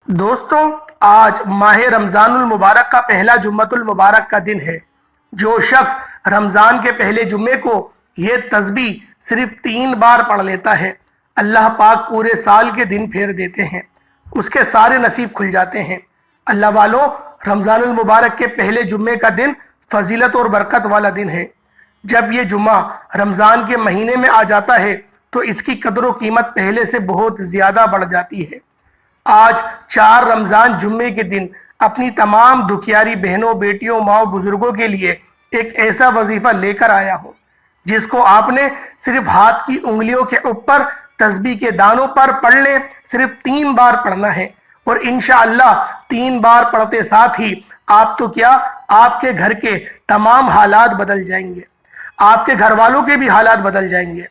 دوستوں، آج ماہ رمضان المبارک کا پہلا جمعۃ المبارک کا دن ہے۔ جو شخص رمضان کے پہلے جمعے کو یہ تسبیح صرف 3 بار پڑھ لیتا ہے، اللہ پاک پورے سال کے دن پھیر دیتے ہیں، اس کے سارے نصیب کھل جاتے ہیں۔ اللہ والوں، رمضان المبارک کے پہلے جمعے کا دن فضیلت اور برکت والا دن ہے۔ جب یہ جمعہ رمضان کے مہینے میں آ جاتا ہے تو اس کی قدر و قیمت پہلے سے بہت زیادہ بڑھ جاتی ہے۔ آج 4 رمضان جمعے کے دن اپنی تمام دکھیاری بہنوں، بیٹیوں، ماؤں، بزرگوں کے لیے ایک ایسا وظیفہ لے کر آیا ہوں جس کو آپ نے صرف ہاتھ کی انگلیوں کے اوپر تسبیح کے دانوں پر پڑھ لیں، صرف 3 بار پڑھنا ہے، اور انشاءاللہ 3 بار پڑھتے ساتھ ہی آپ تو کیا، آپ کے گھر کے تمام حالات بدل جائیں گے، آپ کے گھر والوں کے بھی حالات بدل جائیں گے۔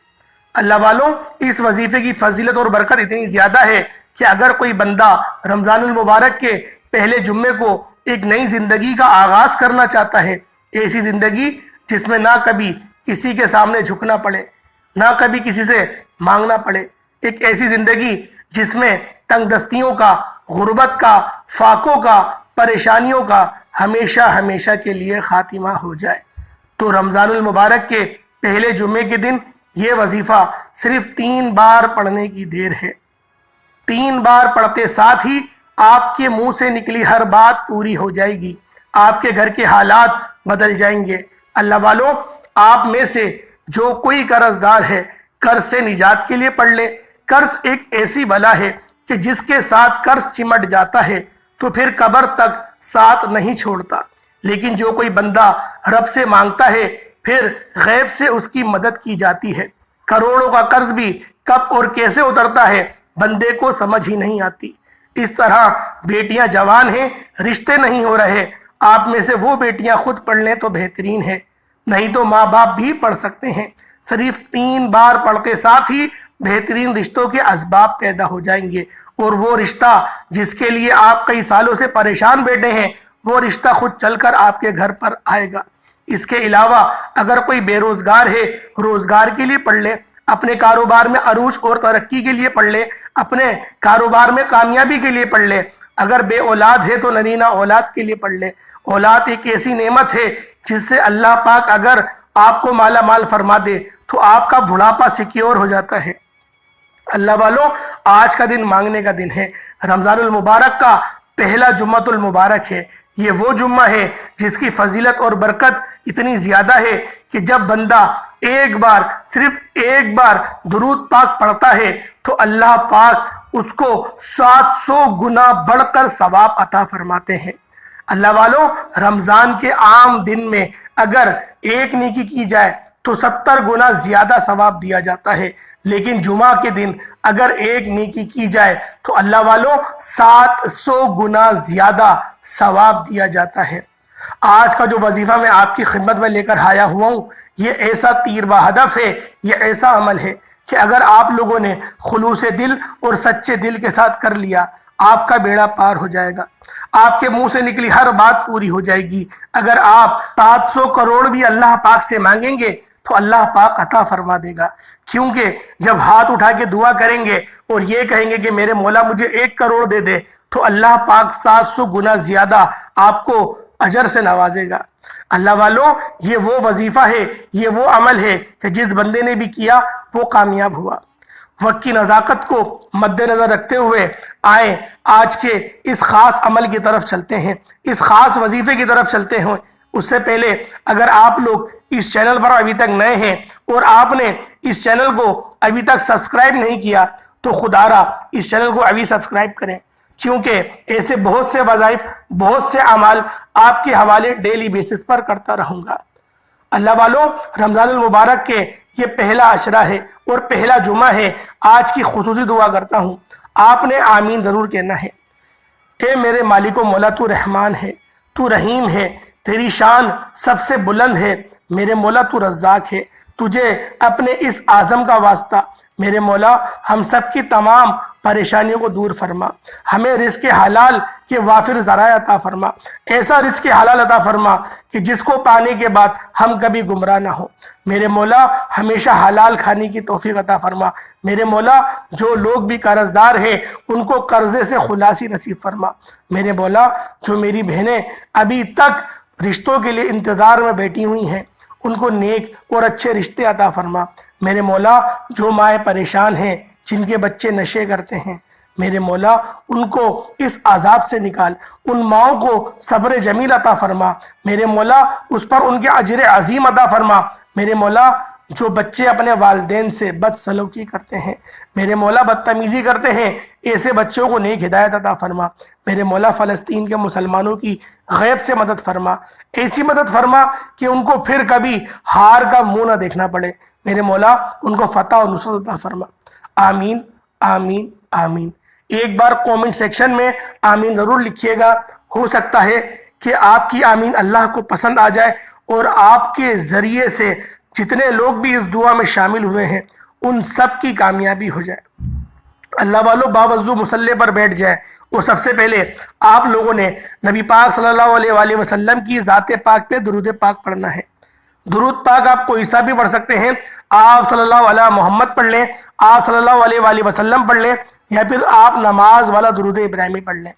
اللہ والوں، اس وظیفے کی فضیلت اور برکت اتنی زیادہ ہے کہ اگر کوئی بندہ رمضان المبارک کے پہلے جمعے کو ایک نئی زندگی کا آغاز کرنا چاہتا ہے، ایسی زندگی جس میں نہ کبھی کسی کے سامنے جھکنا پڑے، نہ کبھی کسی سے مانگنا پڑے، ایک ایسی زندگی جس میں تنگ دستیوں کا، غربت کا، فاقوں کا، پریشانیوں کا ہمیشہ ہمیشہ کے لیے خاتمہ ہو جائے، تو رمضان المبارک کے پہلے جمعے کے دن یہ وظیفہ صرف 3 بار پڑھنے کی دیر ہے۔ 3 بار پڑھتے ساتھ ہی آپ کے منہ سے نکلی ہر بات پوری ہو جائے گی، آپ کے گھر کے حالات بدل جائیں گے۔ اللہ والوں، آپ میں سے جو کوئی قرض دار ہے، قرض سے نجات کے لیے پڑھ لے۔ قرض ایک ایسی بلا ہے کہ جس کے ساتھ قرض چمٹ جاتا ہے تو پھر قبر تک ساتھ نہیں چھوڑتا، لیکن جو کوئی بندہ رب سے مانگتا ہے پھر غیب سے اس کی مدد کی جاتی ہے۔ کروڑوں کا قرض بھی کب اور کیسے اترتا ہے بندے کو سمجھ ہی نہیں آتی۔ اس طرح بیٹیاں جوان ہیں، رشتے نہیں ہو رہے، آپ میں سے وہ بیٹیاں خود پڑھ لیں تو بہترین ہے، نہیں تو ماں باپ بھی پڑھ سکتے ہیں۔ صرف 3 بار پڑھتے ساتھ ہی بہترین رشتوں کے اسباب پیدا ہو جائیں گے، اور وہ رشتہ جس کے لیے آپ کئی سالوں سے پریشان بیٹھے ہیں، وہ رشتہ خود چل کر آپ کے گھر پر آئے گا۔ اس کے علاوہ اگر کوئی بے روزگار ہے، روزگار کے لیے پڑھ لے، اپنے کاروبار میں عروج اور ترقی کے لیے پڑھ لے، اپنے کاروبار میں کامیابی کے لیے پڑھ لے۔ اگر بے اولاد ہے تو نرینہ اولاد کے لیے پڑھ لے۔ اولاد ایک ایسی نعمت ہے جس سے اللہ پاک اگر آپ کو مالا مال فرما دے تو آپ کا بڑھاپا سیکیور ہو جاتا ہے۔ اللہ والوں، آج کا دن مانگنے کا دن ہے۔ رمضان المبارک کا پہلا جمعۃ المبارک ہے۔ یہ وہ جمعہ ہے جس کی فضیلت اور برکت اتنی زیادہ ہے کہ جب بندہ ایک بار، صرف ایک بار درود پاک پڑھتا ہے تو اللہ پاک اس کو 700 گنا بڑھ کر ثواب عطا فرماتے ہیں۔ اللہ والوں، رمضان کے عام دن میں اگر ایک نیکی کی جائے تو 70 گنا زیادہ ثواب دیا جاتا ہے، لیکن جمعہ کے دن اگر ایک نیکی کی جائے تو اللہ والوں 700 گنا زیادہ ثواب دیا جاتا ہے۔ آج کا جو وظیفہ میں آپ کی خدمت میں لے کر آیا ہوا ہوں، یہ ایسا تیر بہ ہدف ہے، یہ ایسا عمل ہے کہ اگر آپ لوگوں نے خلوص دل اور سچے دل کے ساتھ کر لیا، آپ کا بیڑا پار ہو جائے گا، آپ کے منہ سے نکلی ہر بات پوری ہو جائے گی۔ اگر آپ 700 کروڑ بھی اللہ پاک سے مانگیں گے تو اللہ پاک عطا فرما دے گا، کیونکہ جب ہاتھ اٹھا کے دعا کریں گے اور یہ کہیں گے کہ میرے مولا مجھے 1 کروڑ دے دے، تو اللہ پاک 700 گنا زیادہ آپ کو اجر سے نوازے گا۔ اللہ والوں، یہ وہ وظیفہ ہے، یہ وہ عمل ہے کہ جس بندے نے بھی کیا وہ کامیاب ہوا۔ وقت کی نزاکت کو مد نظر رکھتے ہوئے آئیں آج کے اس خاص عمل کی طرف چلتے ہیں، اس خاص وظیفے کی طرف چلتے ہیں۔ اس سے پہلے اگر آپ لوگ اس چینل پر ابھی تک نئے ہیں اور آپ نے اس چینل کو ابھی تک سبسکرائب نہیں کیا تو خدارا اس چینل کو ابھی سبسکرائب کریں، کیونکہ ایسے بہت سے وظائف، بہت سے اعمال آپ کے حوالے ڈیلی بیسس پر کرتا رہوں گا۔ اللہ والوں، رمضان المبارک کے یہ پہلا عشرہ ہے اور پہلا جمعہ ہے۔ آج کی خصوصی دعا کرتا ہوں، آپ نے آمین ضرور کہنا ہے۔ اے میرے مالک و مولا، تو رحمان ہے، تو رحیم ہے، تیری شان سب سے بلند ہے۔ میرے مولا تو رزاق ہے، تجھے اپنے اس اعظم کا واسطہ میرے مولا ہم سب کی تمام پریشانیوں کو دور فرما، ہمیں رزق حلال کے وافر ذرائع عطا فرما، ایسا رزق حلال عطا فرما کہ جس کو پانے کے بعد ہم کبھی گمراہ نہ ہو۔ میرے مولا ہمیشہ حلال کھانے کی توفیق عطا فرما۔ میرے مولا جو لوگ بھی قرض دار ہیں ان کو قرضے سے خلاصی نصیب فرما۔ میرے مولا جو میری بہنیں ابھی تک رشتوں کے لیے انتظار میں بیٹھی ہوئی ہیں ان کو نیک اور اچھے رشتے عطا فرما۔ میرے مولا جو مائیں پریشان ہیں جن کے بچے نشے کرتے ہیں میرے مولا ان کو اس عذاب سے نکال، ان ماؤں کو صبر جمیل عطا فرما۔ میرے مولا اس پر ان کے اجر عظیم عطا فرما۔ میرے مولا جو بچے اپنے والدین سے بد سلوکی کرتے ہیں میرے مولا بدتمیزی کرتے ہیں ایسے بچوں کو نیک ہدایت عطا فرما۔ میرے مولا فلسطین کے مسلمانوں کی غیب سے مدد فرما، ایسی مدد فرما کہ ان کو پھر کبھی ہار کا منہ نہ دیکھنا پڑے۔ میرے مولا ان کو فتح و نصرت عطا فرما۔ آمین آمین آمین۔ ایک بار کومنٹ سیکشن میں آمین ضرور لکھیے گا، ہو سکتا ہے کہ آپ کی آمین اللہ کو پسند آ جائے اور آپ کے ذریعے سے جتنے لوگ بھی اس دعا میں شامل ہوئے ہیں ان سب کی کامیابی ہو جائے۔ اللہ والوں باوضو مصلی پر بیٹھ جائے اور سب سے پہلے آپ لوگوں نے نبی پاک صلی اللہ علیہ وآلہ وسلم کی ذات پاک پہ درود پاک پڑھنا ہے۔ درود پاک آپ کوئی سا بھی پڑھ سکتے ہیں، آپ صلی اللہ علیہ محمد پڑھ لیں، آپ صلی اللہ علیہ وآلہ وسلم پڑھ لیں، یا پھر آپ نماز والا درود ابراہیمی پڑھ لیں۔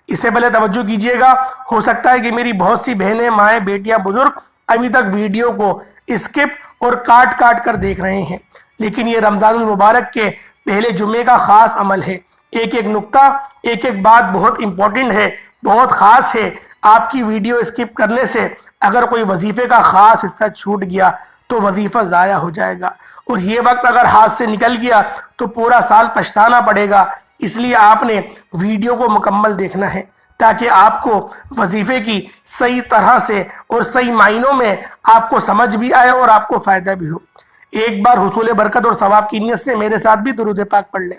اس سے پہلے توجہ کیجئے گا، ہو سکتا ہے کہ میری بہت سی بہنیں، مائیں، بیٹیاں، بزرگ ابھی تک ویڈیو کو اسکپ اور کاٹ کاٹ کر دیکھ رہے ہیں، لیکن یہ رمضان المبارک کے پہلے جمعے کا خاص عمل ہے۔ ایک ایک نقطہ، ایک ایک بات بہت امپورٹنٹ ہے، بہت خاص ہے۔ آپ کی ویڈیو اسکپ کرنے سے اگر کوئی وظیفے کا خاص حصہ چھوٹ گیا تو وظیفہ ضائع ہو جائے گا، اور یہ وقت اگر ہاتھ سے نکل گیا تو پورا سال پچھتانا پڑے گا۔ اس لیے آپ نے ویڈیو کو مکمل دیکھنا ہے تاکہ آپ کو وظیفے کی صحیح طرح سے اور صحیح معنوں میں آپ کو سمجھ بھی آئے اور آپ کو فائدہ بھی ہو۔ ایک بار حصول برکت اور ثواب کی نیت سے میرے ساتھ بھی درود پاک پڑھ لیں۔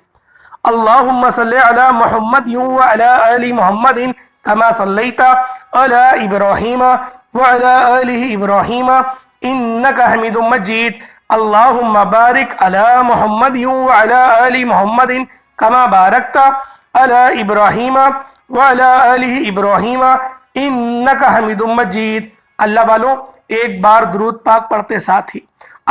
اللہم صلی علی محمد وعلی آل محمد کما صلیت علی ابراہیم وعلی آل ابراہیم انکا حمید مجید۔ اللہم بارک علی محمد وعلی آل محمد کما بارکت علی ابراہیم وعلی آل ابراہیم انکا حمید مجید۔ اللہ والوں ایک بار درود پاک پڑھتے ساتھ ہی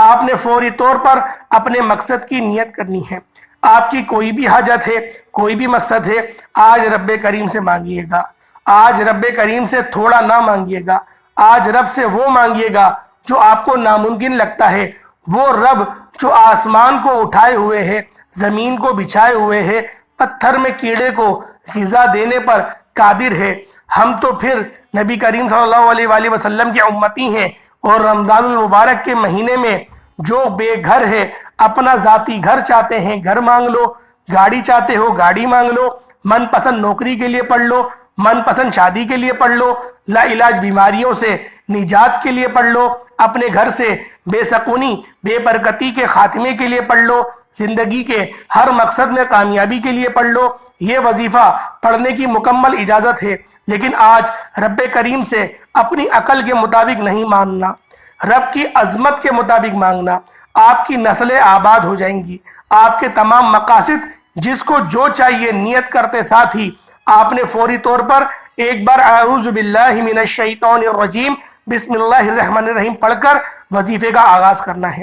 آپ نے فوری طور پر اپنے مقصد کی نیت کرنی ہے۔ آپ کی کوئی بھی حاجت ہے، کوئی بھی مقصد ہے، آج رب کریم سے مانگیے گا۔ آج رب کریم سے تھوڑا نہ مانگیے گا، آج رب سے وہ مانگیے گا جو آپ کو ناممکن لگتا ہے۔ وہ رب جو آسمان کو اٹھائے ہوئے ہے، زمین کو بچھائے ہوئے ہے، پتھر میں کیڑے کو غذا دینے پر قادر ہے۔ ہم تو پھر نبی کریم صلی اللہ علیہ وآلہ وسلم کے امتی ہیں، اور رمضان المبارک کے مہینے میں جو بے گھر ہے اپنا ذاتی گھر چاہتے ہیں گھر مانگ لو، گاڑی چاہتے ہو گاڑی مانگ لو، من پسند نوکری کے لیے پڑھ لو، من پسند شادی کے لیے پڑھ لو، لا علاج بیماریوں سے نجات کے لیے پڑھ لو، اپنے گھر سے بے سکونی بے برکتی کے خاتمے کے لیے پڑھ لو، زندگی کے ہر مقصد میں کامیابی کے لیے پڑھ لو۔ یہ وظیفہ پڑھنے کی مکمل اجازت ہے، لیکن آج رب کریم سے اپنی عقل کے مطابق نہیں مانگنا، رب کی عظمت کے مطابق مانگنا۔ آپ کی نسلیں آباد ہو جائیں گی، آپ کے تمام مقاصد جس کو جو چاہیے نیت کرتے ساتھ ہی آپ نے فوری طور پر ایک بار اعوذ باللہ من الشیطان الرجیم بسم اللہ الرحمن الرحیم پڑھ کر وظیفے کا آغاز کرنا ہے،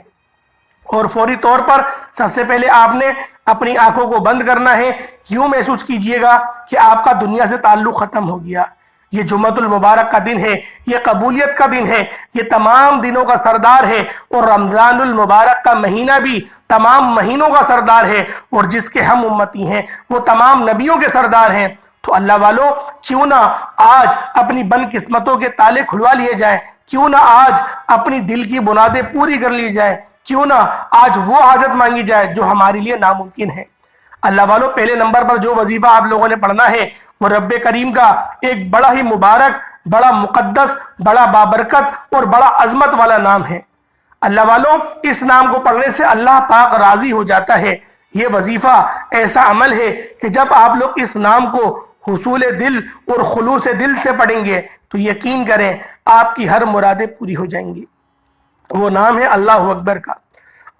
اور فوری طور پر سب سے پہلے آپ نے اپنی آنکھوں کو بند کرنا ہے۔ یوں محسوس کیجئے گا کہ آپ کا دنیا سے تعلق ختم ہو گیا۔ یہ جمعۃ المبارک کا دن ہے، یہ قبولیت کا دن ہے، یہ تمام دنوں کا سردار ہے، اور رمضان المبارک کا مہینہ بھی تمام مہینوں کا سردار ہے، اور جس کے ہم امتی ہیں وہ تمام نبیوں کے سردار ہیں۔ تو اللہ والوں کیوں نہ آج اپنی بن قسمتوں کے تالے کھلوا لیے جائیں، کیوں نہ آج اپنی دل کی بنیادیں پوری کر لی جائیں، کیوں نہ آج وہ حاجت مانگی جائے جو ہمارے لیے ناممکن ہے۔ اللہ والوں پہلے نمبر پر جو وظیفہ آپ لوگوں نے پڑھنا ہے وہ رب کریم کا ایک بڑا ہی مبارک، بڑا مقدس، بڑا بابرکت اور بڑا عظمت والا نام ہے۔ اللہ والوں اس نام کو پڑھنے سے اللہ پاک راضی ہو جاتا ہے۔ یہ وظیفہ ایسا عمل ہے کہ جب آپ لوگ اس نام کو حصول دل اور خلوص دل سے پڑھیں گے تو یقین کریں آپ کی ہر مرادیں پوری ہو جائیں گی۔ وہ نام ہے اللہ اکبر کا۔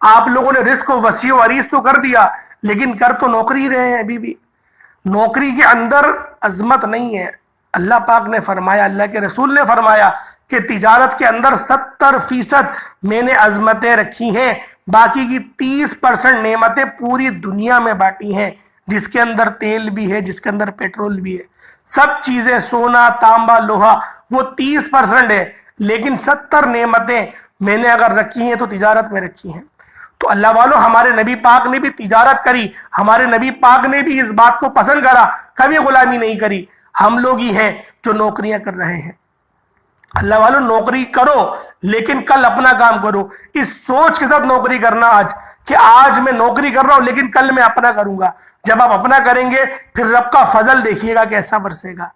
آپ لوگوں نے رزق کو وسیع و عریض تو کر دیا، لیکن کر تو نوکری رہے ہیں ابھی بھی۔ نوکری کے اندر عظمت نہیں ہے۔ اللہ پاک نے فرمایا، اللہ کے رسول نے فرمایا کہ تجارت کے اندر 70% میں نے عظمتیں رکھی ہیں، باقی کی 30% نعمتیں پوری دنیا میں بانٹی ہیں، جس کے اندر تیل بھی ہے، جس کے اندر پیٹرول بھی ہے، سب چیزیں سونا تانبا لوہا وہ 30% ہے، لیکن 70 نعمتیں میں نے اگر رکھی ہیں تو تجارت میں رکھی ہیں۔ تو اللہ والو، ہمارے نبی پاک نے بھی تجارت کری، ہمارے نبی پاک نے بھی اس بات کو پسند کرا، کبھی غلامی نہیں کری۔ ہم لوگ ہی ہیں جو نوکریاں کر رہے ہیں۔ اللہ والو، نوکری کرو لیکن کل اپنا کام کرو، اس سوچ کے ساتھ نوکری کرنا آج کہ آج میں نوکری کر رہا ہوں لیکن کل میں اپنا کروں گا۔ جب آپ اپنا کریں گے پھر رب کا فضل دیکھیے گا کیسا برسے گا۔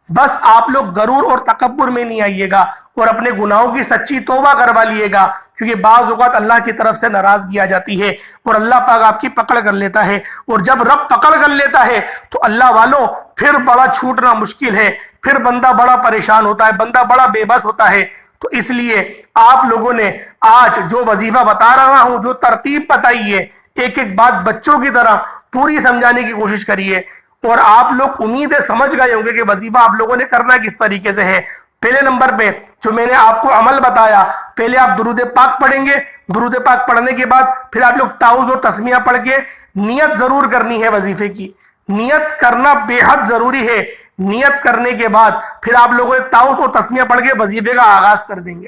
بس آپ لوگ غرور اور تکبر میں نہیں آئیے گا اور اپنے گناہوں کی سچی توبہ کروا لیے گا، کیونکہ بعض اوقات اللہ کی طرف سے ناراضگی آ جاتی ہے اور اللہ پاک آپ کی پکڑ کر لیتا ہے، اور جب رب پکڑ کر لیتا ہے تو اللہ والوں پھر بڑا چھوٹنا مشکل ہے، پھر بندہ بڑا پریشان ہوتا ہے، بندہ بڑا بے بس ہوتا ہے۔ تو اس لیے آپ لوگوں نے آج جو وظیفہ بتا رہا ہوں، جو ترتیب بتائی ہے، ایک ایک بات بچوں کی طرح پوری سمجھانے کی کوشش کریے، اور آپ لوگ امید ہے سمجھ گئے ہوں گے کہ وظیفہ آپ لوگوں نے کرنا کس طریقے سے ہے۔ پہلے نمبر پہ جو میں نے آپ کو عمل بتایا، پہلے آپ درود پاک پڑھیں گے، درود پاک پڑھنے کے بعد پھر آپ لوگ تعوذ و تسمیہ پڑھ کے نیت ضرور کرنی ہے وظیفے کی، نیت کرنا بے حد ضروری ہے۔ نیت کرنے کے بعد پھر آپ لوگوں نے تعوذ اور تسمیہ پڑھ کے وظیفے کا آغاز کر دیں گے۔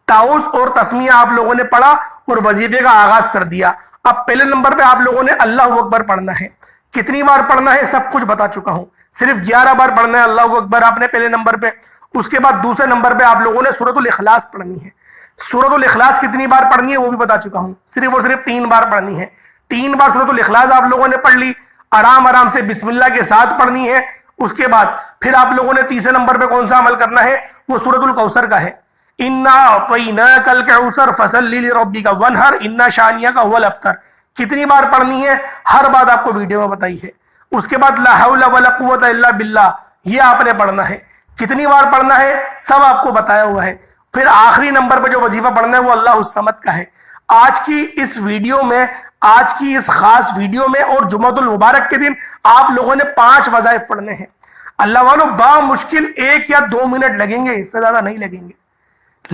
تعوذ اور تسمیہ آپ لوگوں نے پڑھا اور وظیفے کا آغاز کر دیا۔ اب پہلے نمبر پہ آپ لوگوں نے اللہ اکبر پڑھنا ہے۔ کتنی بار پڑھنا ہے سب کچھ بتا چکا ہوں، صرف 11 بار پڑھنا ہے اللہ اکبر آپ نے پہلے نمبر پہ۔ اس کے بعد دوسرے نمبر پہ آپ لوگوں نے سورۃ الاخلاص پڑھنی ہے۔ سورۃ الاخلاص کتنی بار پڑھنی ہے وہ بھی بتا چکا ہوں، صرف اور صرف 3 بار پڑھنی ہے۔ 3 بار سورۃ الاخلاص آپ لوگوں نے پڑھ لی، آرام آرام سے بسم اللہ کے ساتھ پڑھنی ہے۔ اس کے بعد پھر آپ لوگوں نے تیسرے نمبر پہ کون سا عمل کرنا ہے، وہ سورۃ الکوثر کا ہے۔ اِنَّا أَعْطَيْنَاكَ الْكَوْثَرَ فَصَلِّ لِرَبِّكَ وَانْحَرْ إِنَّ شَانِئَكَ هُوَ الْأَبْتَرُ۔ کتنی بار پڑھنی ہے ہر بات آپ کو ویڈیو میں بتائی ہے۔ اس کے بعد لا حول ولا قوت الا باللہ، یہ آپ نے پڑھنا ہے۔ کتنی بار پڑھنا ہے سب آپ کو بتایا ہوا ہے۔ پھر آخری نمبر پہ جو وظیفہ پڑھنا ہے وہ اللہ الصمد کا ہے۔ آج کی اس ویڈیو میں، آج کی اس خاص ویڈیو میں اور جمعۃ المبارک کے دن آپ لوگوں نے 5 وظائف پڑھنے ہیں۔ اللہ والوں بامشکل 1 یا 2 منٹ لگیں گے، اس سے زیادہ نہیں لگیں گے،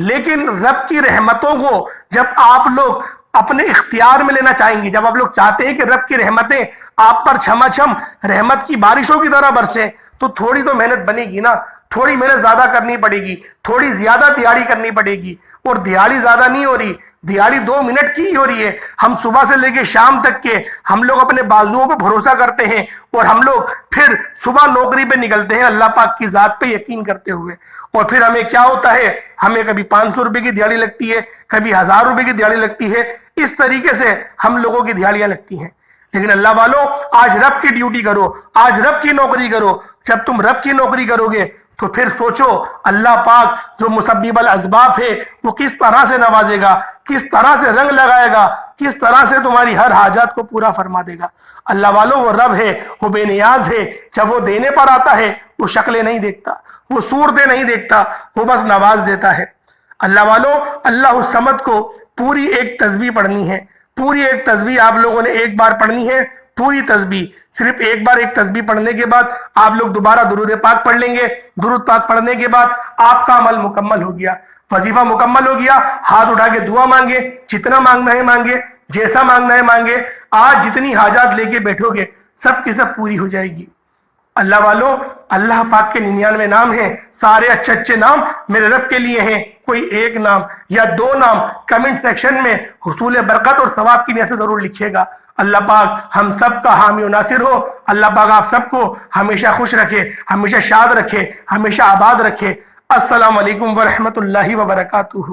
لیکن رب کی رحمتوں کو جب آپ لوگ اپنے اختیار میں لینا چاہیں گے، جب آپ لوگ چاہتے ہیں کہ رب کی رحمتیں آپ پر چھما چھم رحمت کی بارشوں کی طرح برسیں، تو تھوڑی تو محنت بنے گی نا، تھوڑی محنت زیادہ کرنی پڑے گی، تھوڑی زیادہ دیہاڑی کرنی پڑے گی۔ اور دیہاڑی زیادہ نہیں ہو رہی، دیہاڑی 2 منٹ کی ہی ہو رہی ہے۔ ہم صبح سے لے کے شام تک کے ہم لوگ اپنے بازوؤں پہ بھروسہ کرتے ہیں، اور ہم لوگ پھر صبح نوکری پہ نکلتے ہیں اللہ پاک کی ذات پہ یقین کرتے ہوئے، اور پھر ہمیں کیا ہوتا ہے، ہمیں کبھی 500 روپے کی دیہاڑی لگتی ہے، کبھی 1000 روپے کی دیہاڑی لگتی ہے۔ اس طریقے سے ہم لوگوں کی دیہاڑیاں لگتی ہیں۔ لیکن اللہ والوں آج رب کی ڈیوٹی کرو، آج رب کی نوکری کرو۔ جب تم رب کی نوکری کرو گے تو پھر سوچو اللہ پاک جو مسبب الاسباب ہے وہ کس طرح سے نوازے گا، کس طرح سے رنگ لگائے گا، کس طرح سے تمہاری ہر حاجات کو پورا فرما دے گا۔ اللہ والوں وہ رب ہے، وہ بے نیاز ہے، جب وہ دینے پر آتا ہے وہ شکلیں نہیں دیکھتا، وہ صورتیں نہیں دیکھتا، وہ بس نواز دیتا ہے۔ اللہ والوں اللہ الصمد کو پوری ایک تسبیح پڑھنی ہے، پوری ایک تسبیح آپ لوگوں نے 1 بار پڑھنی ہے، پوری تسبیح صرف 1 بار ایک تسبیح پڑھنے کے بعد آپ لوگ دوبارہ درود پاک پڑھ لیں گے۔ درود پاک پڑھنے کے بعد آپ کا عمل مکمل ہو گیا، وظیفہ مکمل ہو گیا۔ ہاتھ اٹھا کے دعا مانگے، جتنا مانگنا ہے مانگے، جیسا مانگنا ہے مانگے۔ آج جتنی حاجات لے کے بیٹھو گے سب کی سب پوری ہو جائے گی۔ اللہ والوں اللہ پاک کے 99 نام ہیں، سارے اچھے اچھے نام میرے رب کے لیے ہیں۔ کوئی 1 نام یا 2 نام کمنٹ سیکشن میں حصول برکت اور ثواب کی نیت سے ضرور لکھیے گا۔ اللہ پاک ہم سب کا حامی و ناصر ہو۔ اللہ پاک آپ سب کو ہمیشہ خوش رکھے، ہمیشہ شاد رکھے، ہمیشہ آباد رکھے۔ السلام علیکم ورحمۃ اللہ وبرکاتہ۔